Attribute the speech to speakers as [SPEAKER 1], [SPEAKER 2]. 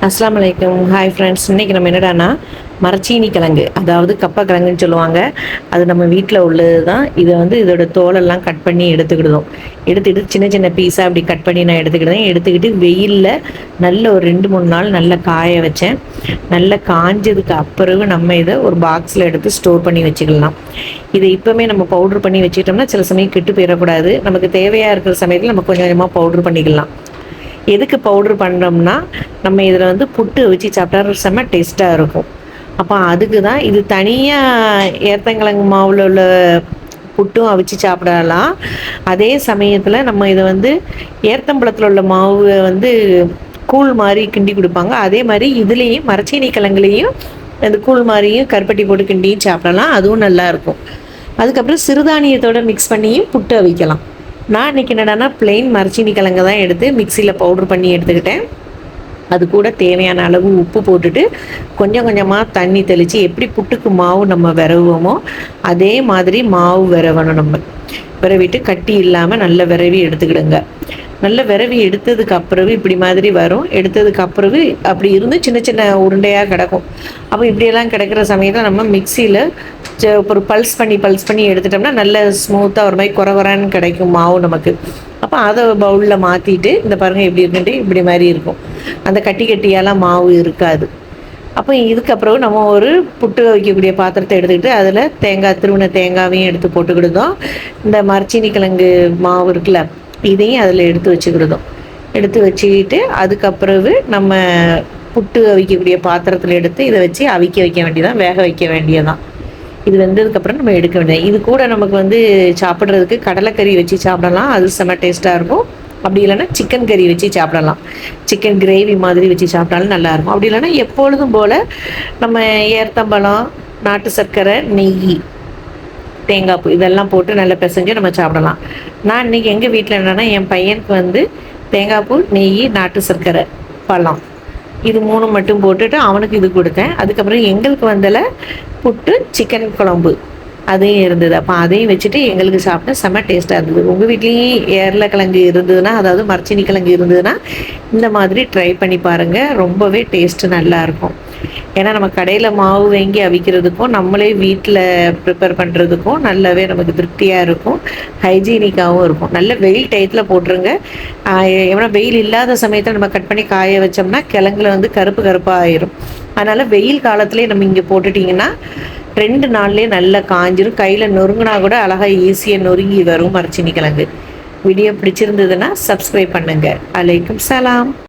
[SPEAKER 1] அஸ்ஸலாமு அலைக்கும். Hi friends. இன்றைக்கி நம்ம என்னடான்னா மரச்சீனி கிழங்கு, அதாவது கப்பக்கிழங்குன்னு சொல்லுவாங்க. அது நம்ம வீட்டில் உள்ளது தான். இதை இதோட தோலெல்லாம் கட் பண்ணி எடுத்துக்கிட்டு சின்ன சின்ன பீஸாக அப்படி கட் பண்ணி நான் எடுத்துக்கிட்டு வெயிலில் நல்ல ஒரு 2-3 நாள் நல்லா காய வச்சேன். நல்லா காஞ்சதுக்கு அப்புறம் நம்ம இதை ஒரு பாக்ஸில் எடுத்து ஸ்டோர் பண்ணி வச்சுக்கலாம். இதை இப்போவுமே நம்ம பவுட்ரு பண்ணி வச்சுக்கிட்டோம்னா சில சமயம் கெட்டு போயிடக்கூடாது. நமக்கு தேவையாக இருக்கிற சமயத்தில் நம்ம கொஞ்சம் கொஞ்சமாக பவுட்ரு பண்ணிக்கலாம். எதுக்கு பவுட்ரு பண்ணுறோம்னா, நம்ம இதில் புட்டு வச்சு சாப்பிட்டா செம்ம டேஸ்ட்டாக இருக்கும். அப்போ அதுக்கு தான். இது தனியாக ஏத்தங்கிழங்கு மாவில் உள்ள புட்டும் அவிச்சு சாப்பிடலாம். அதே சமயத்தில் நம்ம இதை ஏத்தம்பழத்தில் உள்ள மாவு கூழ் மாதிரி கிண்டி கொடுப்பாங்க. அதே மாதிரி இதுலேயும் மரச்சீனி கிழங்குலேயும் அந்த கூழ் மாதிரியும் கருப்பட்டி போட்டு கிண்டியும் சாப்பிடலாம். அதுவும் நல்லாயிருக்கும். அதுக்கப்புறம் சிறுதானியத்தோடு மிக்ஸ் பண்ணியும் புட்டு அவிக்கலாம். நான் இன்றைக்கி என்னடான்னா பிளெயின் மரச்சீனி கிழங்கு தான் எடுத்து மிக்சியில் பவுட்ரு பண்ணி எடுத்துக்கிட்டேன். அது கூட தேவையான அளவு உப்பு போட்டுட்டு கொஞ்சம் கொஞ்சமாக தண்ணி தெளித்து எப்படி புட்டுக்கு மாவு நம்ம விரவுவோமோ அதே மாதிரி மாவு விரவணும். நம்ம விரவிட்டு கட்டி இல்லாமல் நல்ல விரவி எடுத்துக்கிடுங்க. நல்ல விரவி எடுத்ததுக்கு அப்புறம் இப்படி மாதிரி வரும். எடுத்ததுக்கு அப்புறம் அப்படி இருந்து சின்ன சின்ன உருண்டையாக கிடக்கும். அப்போ இப்படியெல்லாம் கிடைக்கிற சமயத்தில் நம்ம மிக்சியில் ஒரு பல்ஸ் பண்ணி எடுத்துட்டோம்னா நல்ல ஸ்மூத்தாக ஒரு மாதிரி குறன்னு கிடைக்கும் மாவு நமக்கு. அப்போ அதை பவுலில் மாற்றிட்டு இந்த பாருங்கள் எப்படி இருக்குன்ட்டு இப்படி மாதிரி இருக்கும். அந்த கட்டியெல்லாம் மாவு இருக்காது. அப்போ இதுக்கப்புறம் நம்ம ஒரு புட்டு வைக்கக்கூடிய பாத்திரத்தை எடுத்துக்கிட்டு அதில் திருவின தேங்காவையும் எடுத்து போட்டுக்கிடுதோம். இந்த மரச்சீனி கிழங்கு மாவு இருக்குல்ல, இதையும் அதில் எடுத்து வச்சுக்கிட்டு அதுக்கப்புறம் நம்ம புட்டு அவிக்கக்கூடிய பாத்திரத்தில் எடுத்து இதை வச்சு அவிக்க வைக்க வேண்டியதான், வேக வைக்க வேண்டியதான். இது வெந்ததுக்கப்புறம் நம்ம எடுக்க வேண்டியது. இது கூட நமக்கு சாப்பிட்றதுக்கு கடலைக்கறி வச்சு சாப்பிடலாம். அது செம்ம டேஸ்ட்டாக இருக்கும். அப்படி இல்லைன்னா சிக்கன் கறி வச்சு சாப்பிடலாம். சிக்கன் கிரேவி மாதிரி வச்சு சாப்பிட்டாலும் நல்லாயிருக்கும். அப்படி இல்லைன்னா எப்பொழுதும் போல் நம்ம ஏத்தம்பழம், நாட்டு சர்க்கரை, நெய், தேங்காய் பூ இதெல்லாம் போட்டு நல்லா பிசைஞ்சு நம்ம சாப்பிடலாம். நான் இன்றைக்கி எங்கள் வீட்டில் என்னென்னா என் பையனுக்கு தேங்காய் பூ, நெய், நாட்டு சர்க்கரை, பழம் இது 3 மட்டும் போட்டுட்டு அவனுக்கு இது கொடுத்தேன். அதுக்கப்புறம் எங்களுக்கு புட்டு, சிக்கன் குழம்பு அதையும் இருந்தது. அப்போ அதையும் வச்சுட்டு எங்களுக்கு சாப்பிட்டா செம்ம டேஸ்ட்டாக இருந்தது. உங்கள் வீட்லேயும் ஏரலைக்கிழங்கு இருந்ததுன்னா, அதாவது மரச்சீனி கிழங்கு இருந்ததுன்னா இந்த மாதிரி ட்ரை பண்ணி பாருங்கள். ரொம்பவே டேஸ்ட்டு நல்லாயிருக்கும். ஏன்னா நம்ம கடையில் மாவு வாங்கி அவிக்கிறதுக்கும் நம்மளே வீட்டில் ப்ரிப்பேர் பண்ணுறதுக்கும் நல்லாவே நமக்கு திருப்தியாக இருக்கும், ஹைஜீனிக்காகவும் இருக்கும். நல்ல வெயில் டயத்தில் போட்டுருங்க. ஏன்னா வெயில் இல்லாத சமயத்தில் நம்ம கட் பண்ணி காய வச்சோம்னா கிழங்குல கருப்பாக ஆயிரும். அதனால் வெயில் காலத்துலேயே நம்ம இங்கே போட்டுட்டிங்கன்னா 2 நாள்லேயே நல்லா காஞ்சிரும். கையில் நொறுங்கினா கூட அழகாக ஈஸியாக நொறுங்கி வரும் மரச்சீனி கிழங்கு. வீடியோ பிடிச்சிருந்ததுன்னா சப்ஸ்கிரைப் பண்ணுங்கள். அலைக்கும் சலாம்.